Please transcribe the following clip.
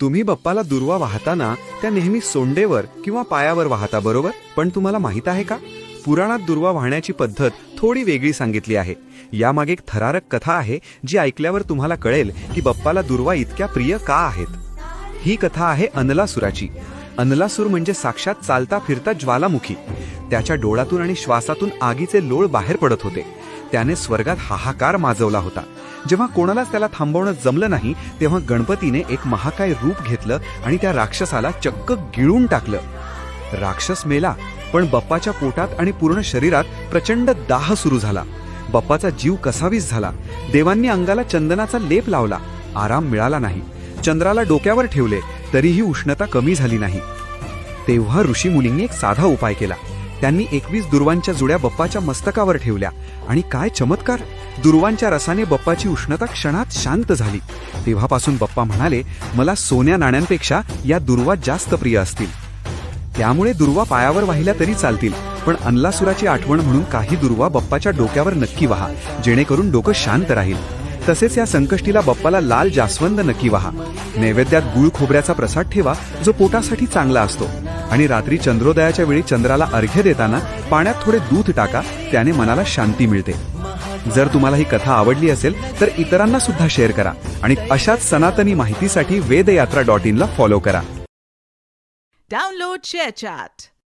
तुम्ही बाप्पाला दुर्वा वाहताना त्या नेहमी सोंडेवर किंवा पायावर वाहता, बरोबर? पण तुम्हाला माहित आहे का, पुराणात दुर्वा वाहण्याची पद्धत थोडी वेगळी सांगितली आहे. यामागे एक थरारक कथा आहे जी ऐकल्यावर तुम्हाला कळेल की बाप्पाला दुर्वा इतक्या प्रिय का आहेत. ही कथा आहे अनलासुराची. अनलासूर म्हणजे साक्षात चालता फिरता ज्वालामुखी. त्याच्या डोळ्यातून आणि श्वासातून आगीचे लोळ बाहेर पडत होते. त्याने स्वर्गात हाहाकार माजवला होता. जेव्हा कोणालाच त्याला थांबवणं जमलं नाही, तेव्हा गणपतीने एक महाकाय रूप घेतलं आणि त्या राक्षसाला चक्क गिळून टाकलं. राक्षस मेला, पण बाप्पाच्या पोटात आणि पूर्ण शरीरात प्रचंड दाह सुरू झाला. बाप्पाचा जीव कसावीस झाला. देवांनी अंगाला चंदनाचा लेप लावला, आराम मिळाला नाही. चंद्राला डोक्यावर ठेवले, तरीही उष्णता कमी झाली नाही. तेव्हा ऋषीमुनींनी एक साधा उपाय केला. त्यांनी 21 दुर्वांच्या जुड्या बाप्पाच्या मस्तकावर ठेवल्या आणि काय चमत्कार! दुर्वांच्या रसाने बाप्पाची उष्णता क्षणात शांत झाली. तेव्हापासून बाप्पा म्हणाले, मला सोन्या नाण्यांपेक्षा या दुर्वा जास्त प्रिय असतील. त्यामुळे दुर्वा पायावर वाहिल्या तरी चालतील, पण अनलासुराची आठवण म्हणून काही दुर्वा बाप्पाच्या डोक्यावर नक्की वाहा, जेणेकरून डोकं शांत राहील. तसेच या संकष्टीला बाप्पाला लाल जास्वंद नक्की वाहा. नैवेद्यात गुळ खोबऱ्याचा प्रसाद ठेवा, जो पोटासाठी चांगला असतो. आणि रात्री चंद्रोदयाच्या वेळी चंद्राला अर्घ्य देताना पाण्यात थोडे दूध टाका, त्याने मनाला शांती मिळते. जर तुम्हाला ही कथा आवडली असेल तर इतरांना सुद्धा शेअर करा आणि अशाच सनातनी माहितीसाठी वेदयात्रा.in ला फॉलो करा. Download ShareChat.